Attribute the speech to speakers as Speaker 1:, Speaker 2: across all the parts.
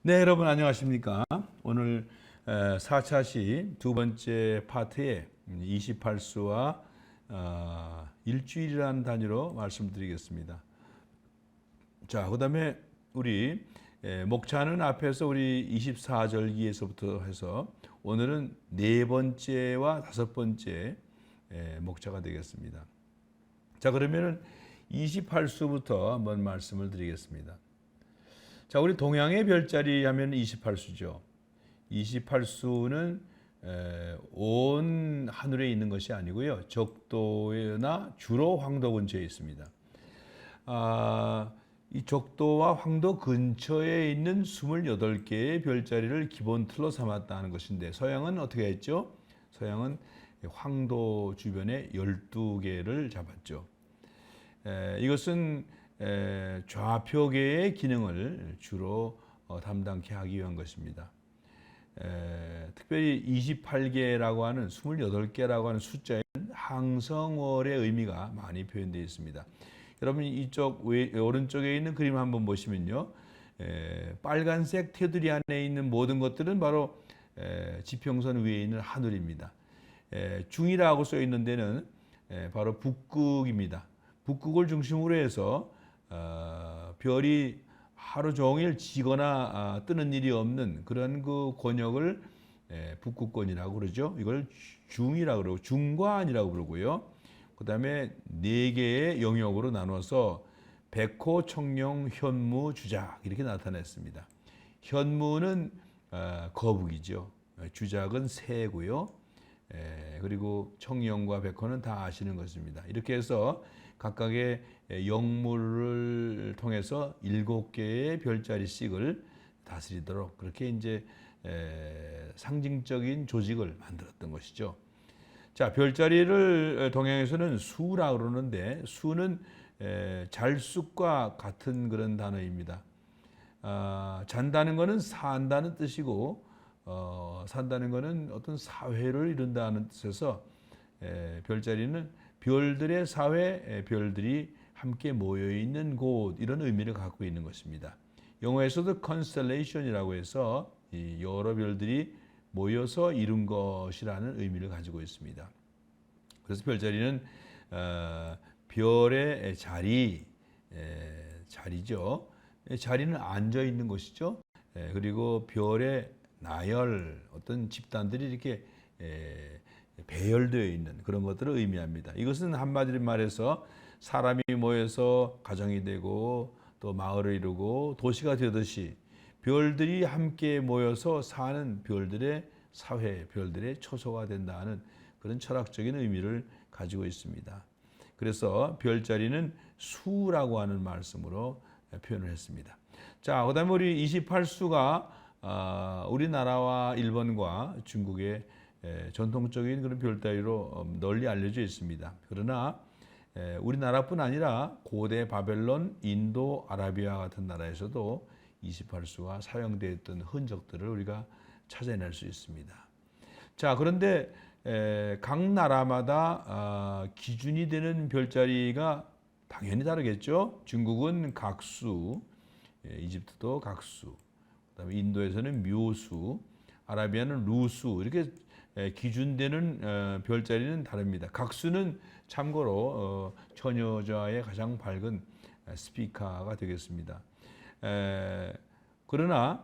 Speaker 1: 네, 여러분 안녕하십니까? 오늘 4차 시 두 번째 파트의 28수와 일주일이라는 단위로 말씀드리겠습니다. 자, 그다음에 우리 목차는 앞에서 우리 24절기에서부터 해서 오늘은 네 번째와 다섯 번째 목차가 되겠습니다. 자, 그러면은 28수부터 한번 말씀을 드리겠습니다. 자, 우리 동양의 별자리 하면 28수죠. 28수는 온 하늘에 있는 것이 아니고요. 적도나 주로 황도 근처에 있습니다. 이 적도와 황도 근처에 있는 28개의 별자리를 기본 틀로 삼았다는 것인데 서양은 어떻게 했죠? 서양은 황도 주변에 12개를 잡았죠. 이것은 좌표계의 기능을 주로 담당케 하기 위한 것입니다. 특별히 28개라고 하는 28개라고 하는 숫자에는 항성월의 의미가 많이 표현되어 있습니다. 여러분 이쪽 오른쪽에 있는 그림 한번 보시면요. 빨간색 테두리 안에 있는 모든 것들은 바로 지평선 위에 있는 하늘입니다. 중이라고 써 있는 데는 바로 북극입니다. 북극을 중심으로 해서 별이 하루 종일 지거나 뜨는 일이 없는 그런 그 권역을 북극권이라고 그러죠. 이걸 중이라고 그러고 중관이라고 그러고요. 그다음에 네 개의 영역으로 나눠서 백호, 청룡, 현무, 주작 이렇게 나타냈습니다. 현무는 거북이죠. 주작은 새고요. 그리고 청룡과 백호는 다 아시는 것입니다. 이렇게 해서 각각의 영물을 통해서 7개의 별자리씩을 다스리도록 그렇게 이제 상징적인 조직을 만들었던 것이죠. 자, 별자리를 동양에서는 수라고 그러는데 수는 잘숫과 같은 그런 단어입니다. 잔다는 것은 산다는 뜻이고 산다는 것은 어떤 사회를 이룬다는 뜻에서 별자리는 별들의 사회, 별들이 함께 모여 있는 곳 이런 의미를 갖고 있는 것입니다. 영어에서도 constellation이라고 해서 여러 별들이 모여서 이룬 것이라는 의미를 가지고 있습니다. 그래서 별자리는 별의 자리죠. 자리는 앉아 있는 것이죠. 그리고 별의 나열 어떤 집단들이 이렇게 배열되어 있는 그런 것들을 의미합니다. 이것은 한마디로 말해서 사람이 모여서 가정이 되고 또 마을을 이루고 도시가 되듯이 별들이 함께 모여서 사는 별들의 사회, 별들의 초소가 된다는 그런 철학적인 의미를 가지고 있습니다. 그래서 별자리는 수라고 하는 말씀으로 표현을 했습니다. 자, 그다음에 우리 28수가 우리나라와 일본과 중국의 전통적인 그런 별따리로 널리 알려져 있습니다. 그러나 우리나라뿐 아니라 고대 바벨론, 인도, 아라비아 같은 나라에서도 28수가 사용되었던 흔적들을 우리가 찾아낼 수 있습니다. 자, 그런데 각 나라마다 기준이 되는 별자리가 당연히 다르겠죠. 중국은 각수, 이집트도 각수, 그다음에 인도에서는 묘수, 아라비아는 루수 이렇게 기준되는 별자리는 다릅니다. 각수는 참고로 처녀자의 가장 밝은 스피카가 되겠습니다. 그러나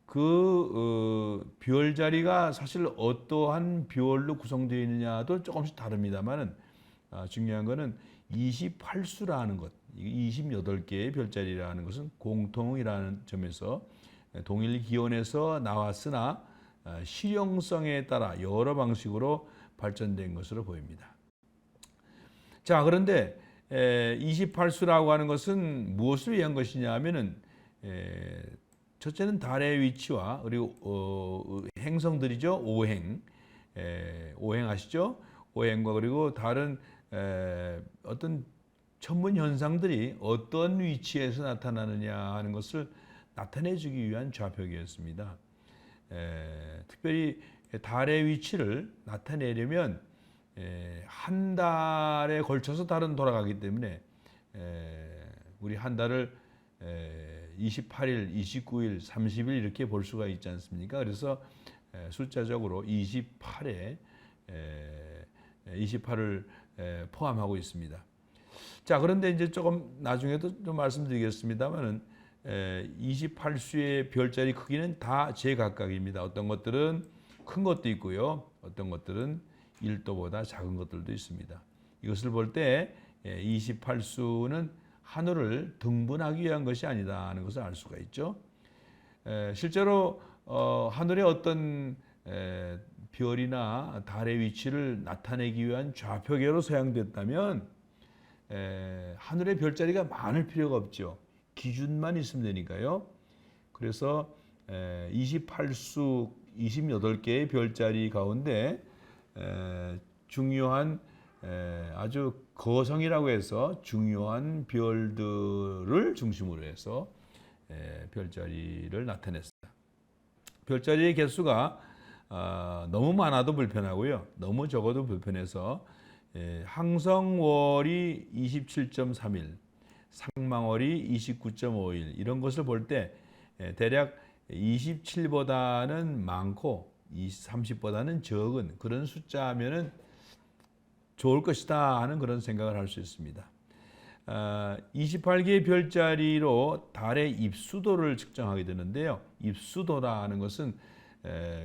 Speaker 1: 그 별자리가 사실 어떠한 별로 구성되어 있느냐도 조금씩 다릅니다만은 중요한 것은 28수라는 것, 28개의 별자리라는 것은 공통이라는 점에서 동일 기원에서 나왔으나 실용성에 따라 여러 방식으로 발전된 것으로 보입니다. 자, 그런데 28수라고 하는 것은 무엇을 위한 것이냐 하면은 첫째는 달의 위치와 그리고 행성들이죠. 오행 아시죠? 오행과 그리고 다른 어떤 천문 현상들이 어떤 위치에서 나타나느냐 하는 것을 나타내주기 위한 좌표기였습니다. 특별히 달의 위치를 나타내려면 한 달에 걸쳐서 달은 돌아가기 때문에 우리 한 달을 28일, 29일, 30일 이렇게 볼 수가 있지 않습니까? 그래서 숫자적으로 28에 28을 포함하고 있습니다. 자, 그런데 이제 조금 나중에도 좀 말씀드리겠습니다만은 28수의 별자리 크기는 다 제각각입니다. 어떤 것들은 큰 것도 있고요. 어떤 것들은 1도보다 작은 것들도 있습니다. 이것을 볼 때 28수는 하늘을 등분하기 위한 것이 아니다는 것을 알 수가 있죠. 실제로 하늘의 어떤 별이나 달의 위치를 나타내기 위한 좌표계로 사용됐다면 하늘의 별자리가 많을 필요가 없죠. 기준만 있으면 되니까요. 그래서 28수 28개의 별자리 가운데 중요한 아주 거성이라고 해서 중요한 별들을 중심으로 해서 별자리를 나타냈습니다. 별자리의 개수가 너무 많아도 불편하고요. 너무 적어도 불편해서 항성월이 27.3일, 상망월이 29.5일 이런 것을 볼 때 대략 27보다는 많고 30보다는 적은 그런 숫자면은 좋을 것이다 하는 그런 생각을 할 수 있습니다. 28개의 별자리로 달의 입수도를 측정하게 되는데요. 입수도라는 것은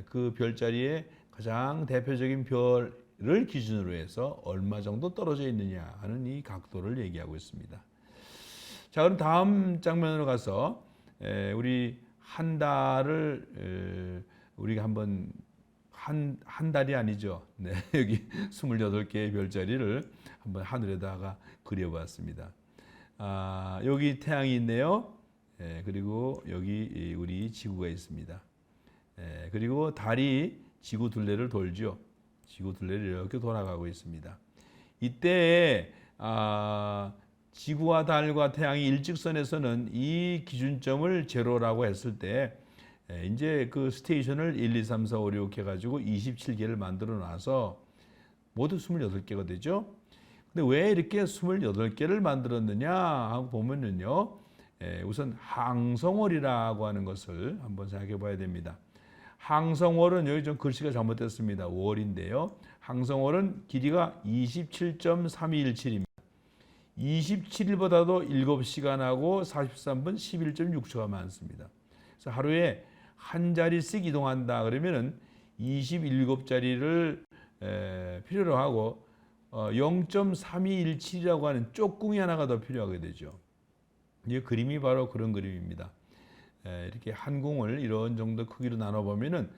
Speaker 1: 그 별자리의 가장 대표적인 별을 기준으로 해서 얼마 정도 떨어져 있느냐 하는 이 각도를 얘기하고 있습니다. 자, 그럼 다음 장면으로 가서 우리 한 달을 우리가 한번 한 달이 아니죠. 네, 여기 28개의 별자리를 한번 하늘에다가 그려봤습니다. 여기 태양이 있네요. 그리고 여기 우리 지구가 있습니다. 그리고 달이 지구 둘레를 돌죠. 지구 둘레를 이렇게 돌아가고 있습니다. 이때 지구와 달과 태양이 일직선에서는 이 기준점을 제로라고 했을 때 이제 그 스테이션을 1, 2, 3, 4, 5, 6 해가지고 27개를 만들어 놔서 모두 28개가 되죠. 근데 왜 이렇게 28개를 만들었느냐 하고 보면은요, 우선 항성월이라고 하는 것을 한번 생각해 봐야 됩니다. 항성월은 여기 좀 글씨가 잘못됐습니다. 월인데요. 항성월은 길이가 27.3217입니다. 27일보다도 7시간하고 43분 11.6초가 많습니다. 그래서 하루에 한 자리씩 이동한다 그러면은 27자리를 필요로 하고 0.3217이라고 하는 쪽궁이 하나가 더 필요하게 되죠. 이 그림이 바로 그런 그림입니다. 이렇게 한 궁을 이런 정도 크기로 나눠보면은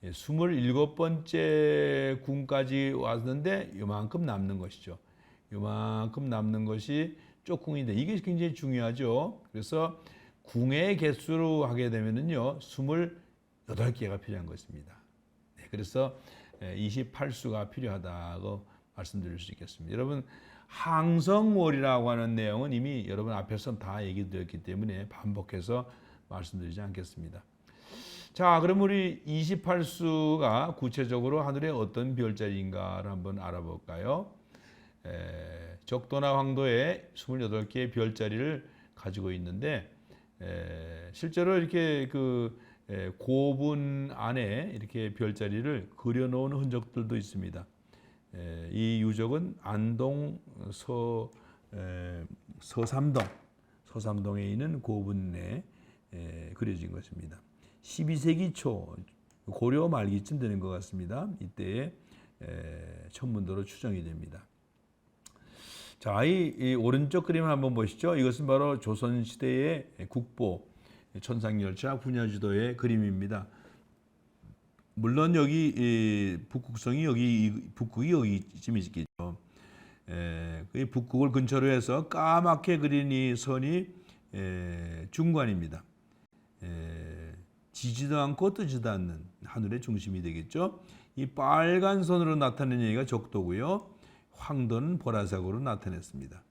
Speaker 1: 27번째 궁까지 왔는데 이만큼 남는 것이죠. 이만큼 남는 것이 쪽궁인데 이게 굉장히 중요하죠. 그래서 궁의 개수로 하게 되면은요, 28개가 필요한 것입니다. 네, 그래서 28수가 필요하다고 말씀드릴 수 있겠습니다. 여러분, 항성월이라고 하는 내용은 이미 여러분 앞에서 다 얘기드렸기 때문에 반복해서 말씀드리지 않겠습니다. 자, 그럼 우리 28수가 구체적으로 하늘에 어떤 별자리인가를 한번 알아볼까요? 적도나 황도에 28개의 별자리를 가지고 있는데 실제로 이렇게 그 고분 안에 이렇게 별자리를 그려놓은 흔적들도 있습니다. 이 유적은 안동 서삼동에 있는 고분에 그려진 것입니다. 12세기 초 고려 말기쯤 되는 것 같습니다. 이때에 천문도로 추정이 됩니다. 자, 이 오른쪽 그림을 한번 보시죠. 이것은 바로 조선시대의 국보, 천상열차 분야지도의 그림입니다. 물론 여기 북극성이 북극이 여기쯤 있겠죠. 그 북극을 근처로 해서 까맣게 그린 이 선이 중관입니다. 지지도 않고 뜨지도 않는 하늘의 중심이 되겠죠. 이 빨간 선으로 나타낸 여기가 적도고요. 황도는 보라색으로 나타냈습니다.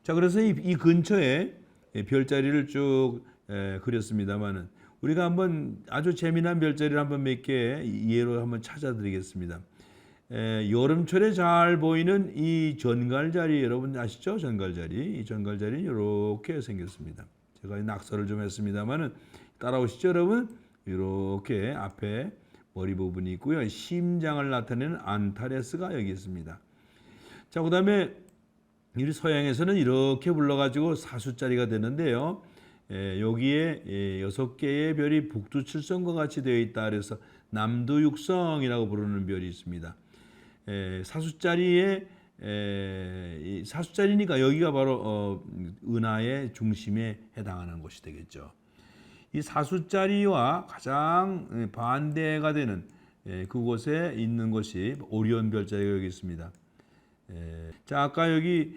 Speaker 1: 자, 그래서 이 근처에 별자리를 쭉 그렸습니다만은 우리가 한번 아주 재미난 별자리를 한번 몇 개 예로 한번 찾아드리겠습니다. 여름철에 잘 보이는 이 전갈자리 여러분 아시죠? 전갈자리. 이 전갈자리는 이렇게 생겼습니다. 제가 낙서를 좀 했습니다만은 따라오시죠, 여러분? 이렇게 앞에 머리 부분이 있고요. 심장을 나타내는 안타레스가 여기 있습니다. 자, 그다음에 이 서양에서는 이렇게 불러가지고 사수자리가 되는데요. 여기에 6개의 별이 북두칠성과 같이 되어 있다. 그래서 남두육성이라고 부르는 별이 있습니다. 사수자리에 사수자리니까 여기가 바로 은하의 중심에 해당하는 곳이 되겠죠. 이 사수자리와 가장 반대가 되는 그곳에 있는 것이 오리온 별자리가 여기 있습니다. 자, 아까 여기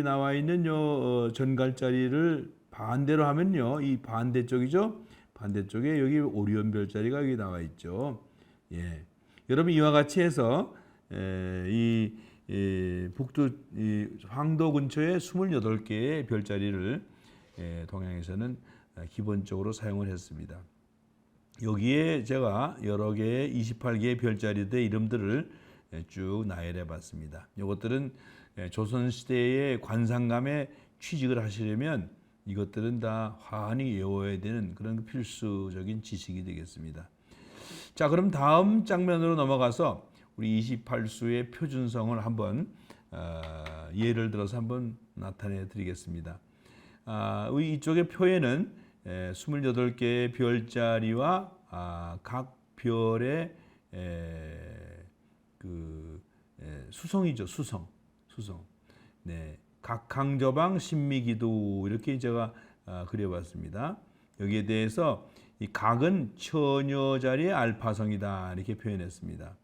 Speaker 1: 나와 있는 요 전갈자리를 반대로 하면요, 이 반대쪽이죠. 반대쪽에 여기 오리온 별자리가 여기 나와 있죠. 예, 여러분 이와 같이 해서 이 북두 황도 근처에 28개의 별자리를 동양에서는 기본적으로 사용을 했습니다. 여기에 제가 여러 개의 28개의 별자리들의 이름들을 쭉 나열해 봤습니다. 이것들은 조선시대의 관상감에 취직을 하시려면 이것들은 다 환히 외워야 되는 그런 필수적인 지식이 되겠습니다. 자, 그럼 다음 장면으로 넘어가서 우리 28수의 표준성을 한번 예를 들어서 한번 나타내 드리겠습니다. 이쪽의 표에는 28개의 별자리와 각 별의 수성이죠. 수성. 네, 각항저방 신미기도 이렇게 제가 그려봤습니다. 여기에 대해서 이 각은 처녀자리의 알파성이다 이렇게 표현했습니다.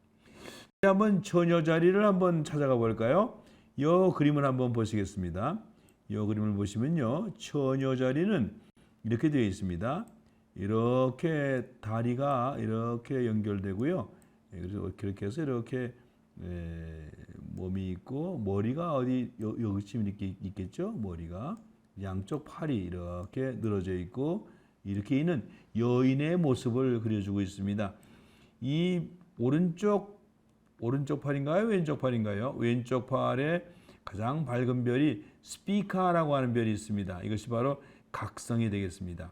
Speaker 1: 한번 처녀자리를 한번 찾아가 볼까요? 이 그림을 한번 보시겠습니다. 이 그림을 보시면요, 처녀자리는 이렇게 되어 있습니다. 이렇게 다리가 이렇게 연결되고요. 그래서 그렇게 해서 이렇게 몸이 있고 머리가 어디 여기쯤 이렇게 있겠죠. 머리가 양쪽 팔이 이렇게 늘어져 있고 이렇게 있는 여인의 모습을 그려주고 있습니다. 이 오른쪽 팔인가요? 왼쪽 팔인가요? 왼쪽 팔에 가장 밝은 별이 스피카라고 하는 별이 있습니다. 이것이 바로 각성이 되겠습니다.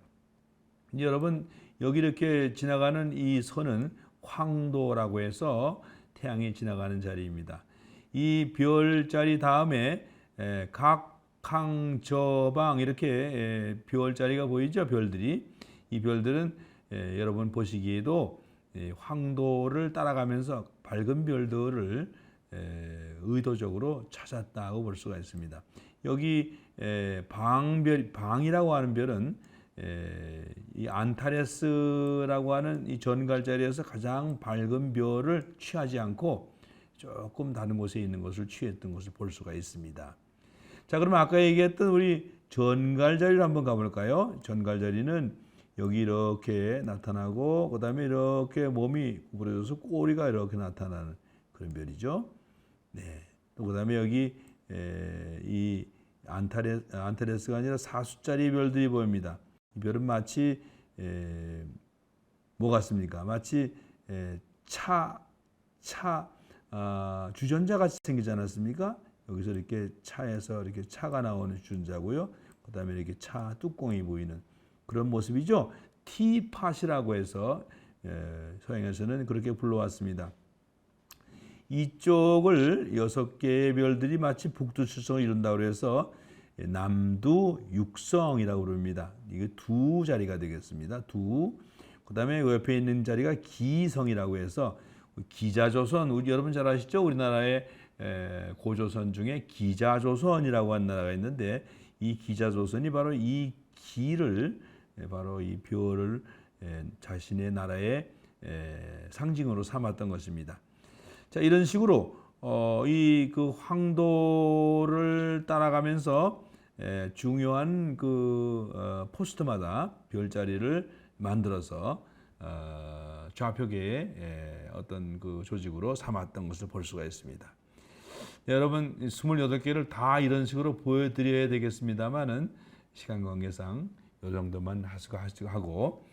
Speaker 1: 여러분 여기 이렇게 지나가는 이 선은 황도라고 해서 태양이 지나가는 자리입니다. 이 별자리 다음에 각항저방 이렇게 별자리가 보이죠? 별들이. 이 별들은 여러분 보시기에도 황도를 따라가면서 밝은 별들을 의도적으로 찾았다고 볼 수가 있습니다. 여기 방이라고 하는 별은 이 안타레스라고 하는 이 전갈자리에서 가장 밝은 별을 취하지 않고 조금 다른 곳에 있는 것을 취했던 것을 볼 수가 있습니다. 자, 그러면 아까 얘기했던 우리 전갈자리를 한번 가볼까요? 전갈자리는 여기 이렇게 나타나고 그 다음에 이렇게 몸이 구부러져서 꼬리가 이렇게 나타나는 그런 별이죠. 네. 또 그 다음에 여기 이 안타레스가 아니라 사수자리 별들이 보입니다. 이 별은 마치 뭐 같습니까? 마치 주전자 같이 생기지 않았습니까? 여기서 이렇게 차에서 이렇게 차가 나오는 주전자고요. 그 다음에 이렇게 차 뚜껑이 보이는 그런 모습이죠. 티팟이라고 해서 서양에서는 그렇게 불러왔습니다. 이쪽을 6개의 별들이 마치 북두칠성을 이룬다고 해서 남두육성이라고 부릅니다. 이게 두 자리가 되겠습니다. 두. 그 다음에 옆에 있는 자리가 기성이라고 해서 기자조선, 여러분 잘 아시죠? 우리나라의 고조선 중에 기자조선이라고 하는 나라가 있는데 이 기자조선이 바로 이 기를 바로 이 별을 자신의 나라의 상징으로 삼았던 것입니다. 자, 이런 식으로 이 그 황도를 따라가면서 중요한 그 포스트마다 별자리를 만들어서 좌표계의 어떤 그 조직으로 삼았던 것을 볼 수가 있습니다. 여러분 28개를 다 이런 식으로 보여드려야 되겠습니다만은 시간 관계상 이 정도만 하고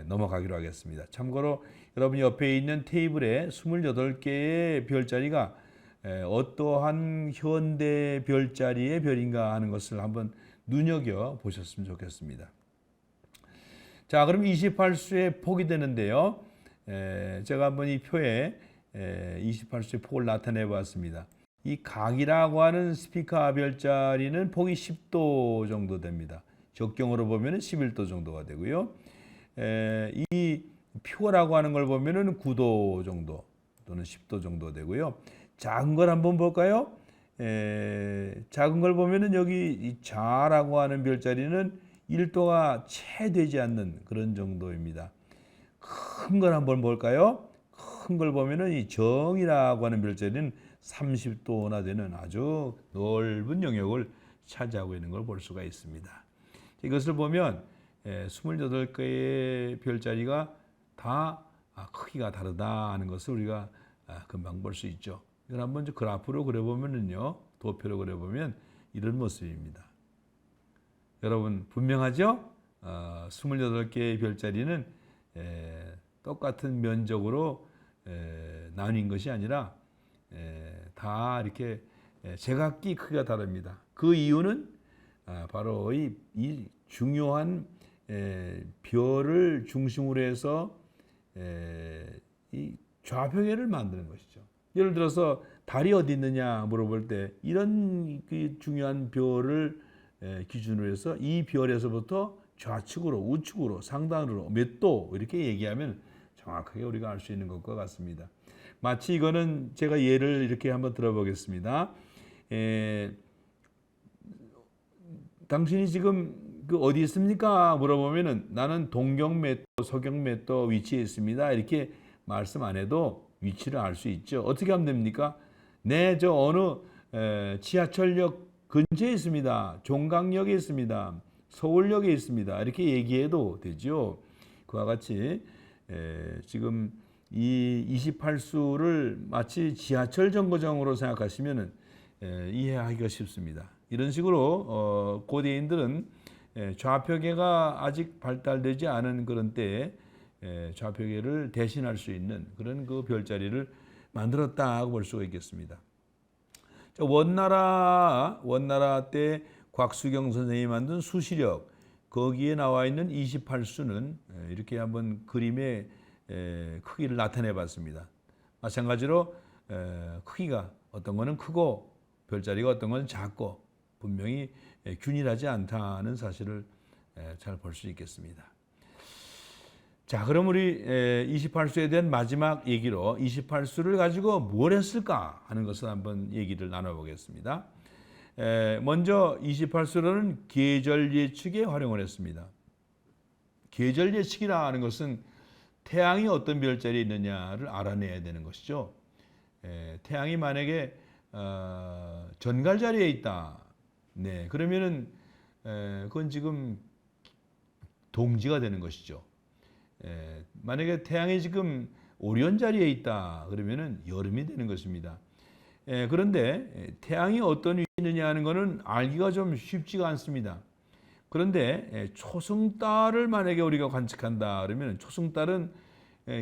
Speaker 1: 넘어가기로 하겠습니다. 참고로 여러분 옆에 있는 테이블에 28개의 별자리가 어떠한 현대 별자리의 별인가 하는 것을 한번 눈여겨 보셨으면 좋겠습니다. 자, 그럼 28수의 폭이 되는데요. 제가 한번 이 표에 28수의 폭을 나타내 봤습니다. 이 각이라고 하는 스피카 별자리는 폭이 10도 정도 됩니다. 적경으로 보면 11도 정도가 되고요. 이 표라고 하는 걸 보면 9도 정도 또는 10도 정도 되고요. 작은 걸 한번 볼까요? 작은 걸 보면은 여기 이 자라고 하는 별자리는 1도가 채 되지 않는 그런 정도입니다. 큰 걸 한번 볼까요? 큰 걸 보면은 이 정이라고 하는 별자리는 30도나 되는 아주 넓은 영역을 차지하고 있는 걸 볼 수가 있습니다. 이것을 보면 28개의 별자리가 다 크기가 다르다 하는 것을 우리가 금방 볼 수 있죠. 이걸 한번 그래프로 그려보면은요, 도표로 그려보면 이런 모습입니다. 여러분 분명하죠? 28개의 별자리는 똑같은 면적으로 나뉜 것이 아니라 다 이렇게 제각기 크기가 다릅니다. 그 이유는 바로 이 중요한 별을 중심으로 해서 이 좌표계를 만드는 것이죠. 예를 들어서 달이 어디 있느냐 물어볼 때 이런 그 중요한 별을 기준으로 해서 이 별에서부터 좌측으로, 우측으로, 상단으로 몇 도 이렇게 얘기하면 정확하게 우리가 알 수 있는 것과 같습니다. 마치 이거는 제가 예를 이렇게 한번 들어보겠습니다. 당신이 지금 그 어디 있습니까? 물어보면은 나는 동경 몇 도, 서경 몇 도 위치에 있습니다. 이렇게 말씀 안 해도 위치를 알 수 있죠. 어떻게 하면 됩니까? 네, 저 어느 지하철역 근처에 있습니다. 종강역에 있습니다. 서울역에 있습니다. 이렇게 얘기해도 되죠. 그와 같이 지금 이 28수를 마치 지하철 정거장으로 생각하시면 이해하기가 쉽습니다. 이런 식으로 고대인들은 좌표계가 아직 발달되지 않은 그런 때에 좌표계를 대신할 수 있는 그런 그 별자리를 만들었다고 볼 수가 있겠습니다. 원나라 때 곽수경 선생님이 만든 수시력, 거기에 나와 있는 28수는 이렇게 한번 그림의 크기를 나타내 봤습니다. 마찬가지로 크기가 어떤 거는 크고 별자리가 어떤 건 작고 분명히 균일하지 않다는 사실을 잘 볼 수 있겠습니다. 자, 그럼 우리 28수에 대한 마지막 얘기로 28수를 가지고 뭘 했을까 하는 것을 한번 얘기를 나눠보겠습니다. 먼저 28수로는 계절 예측에 활용을 했습니다. 계절 예측이라는 것은 태양이 어떤 별자리에 있느냐를 알아내야 되는 것이죠. 태양이 만약에 전갈 자리에 있다. 네, 그러면은 그건 지금 동지가 되는 것이죠. 만약에 태양이 지금 오리온 자리에 있다. 그러면은 여름이 되는 것입니다. 그런데 태양이 어떤 위치에 있느냐 하는 것은 알기가 좀 쉽지가 않습니다. 그런데 초승달을 만약에 우리가 관측한다 그러면 초승달은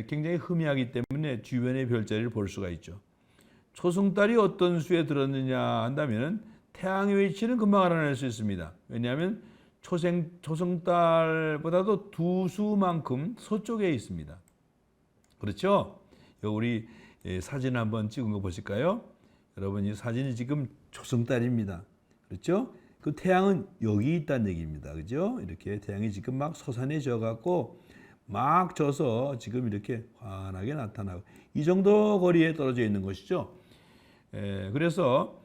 Speaker 1: 굉장히 희미하기 때문에 주변의 별자리를 볼 수가 있죠. 초승달이 어떤 수에 들었느냐 한다면 태양의 위치는 금방 알아낼 수 있습니다. 왜냐하면 초승달보다도 두 수만큼 서쪽에 있습니다. 그렇죠? 우리 사진 한번 찍은 거 보실까요? 여러분 이 사진이 지금 초승달입니다. 그렇죠? 그 태양은 여기 있다는 얘기입니다. 그죠? 이렇게 태양이 지금 막 솟아내져 갖고 막 져서 지금 이렇게 환하게 나타나고 이 정도 거리에 떨어져 있는 것이죠. 그래서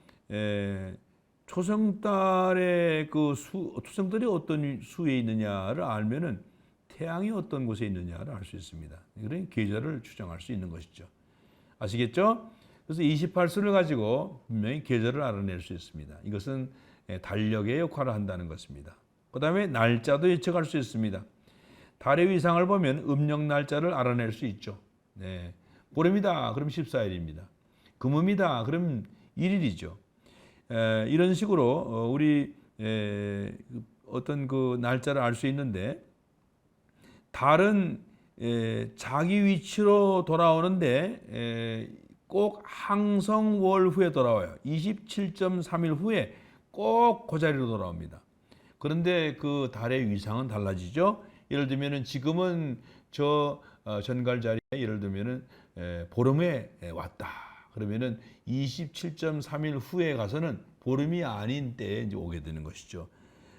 Speaker 1: 초승달의 초승달이 어떤 수에 있느냐를 알면은 태양이 어떤 곳에 있느냐를 알 수 있습니다. 그러니 계절을 추정할 수 있는 것이죠. 아시겠죠? 그래서 28수를 가지고 분명히 계절을 알아낼 수 있습니다. 이것은 달력의 역할을 한다는 것입니다. 그 다음에 날짜도 예측할 수 있습니다. 달의 위상을 보면 음력 날짜를 알아낼 수 있죠. 네. 보름이다. 그럼 14일입니다. 금음이다. 그럼 1일이죠. 이런 식으로 우리 어떤 그 날짜를 알 수 있는데 달은 자기 위치로 돌아오는데 꼭 항성월 후에 돌아와요. 27.3일 후에 꼭 그 자리로 돌아옵니다. 그런데 그 달의 위상은 달라지죠. 예를 들면은 지금은 저 전갈 자리에 예를 들면은 보름에 왔다. 그러면은 27.3일 후에 가서는 보름이 아닌 때에 이제 오게 되는 것이죠.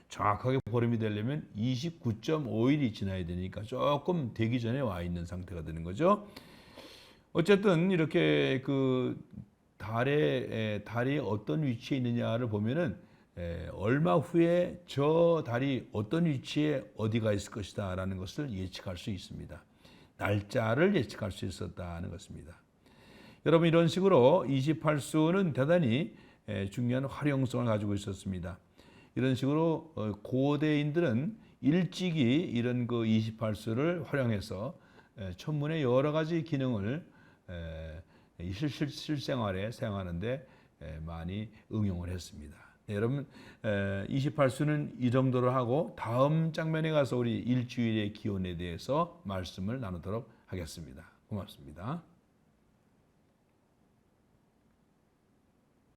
Speaker 1: 정확하게 보름이 되려면 29.5일이 지나야 되니까 조금 되기 전에 와 있는 상태가 되는 거죠. 어쨌든 이렇게 그 달이 어떤 위치에 있느냐를 보면은 얼마 후에 저 달이 어떤 위치에 어디가 있을 것이다라는 것을 예측할 수 있습니다. 날짜를 예측할 수 있었다는 것입니다. 여러분 이런 식으로 28수는 대단히 중요한 활용성을 가지고 있었습니다. 이런 식으로 고대인들은 일찍이 이런 그 28수를 활용해서 천문의 여러 가지 기능을 실생활에 사용하는데 많이 응용을 했습니다. 네, 여러분 28수는 이 정도로 하고 다음 장면에 가서 우리 일주일의 기원에 대해서 말씀을 나누도록 하겠습니다. 고맙습니다.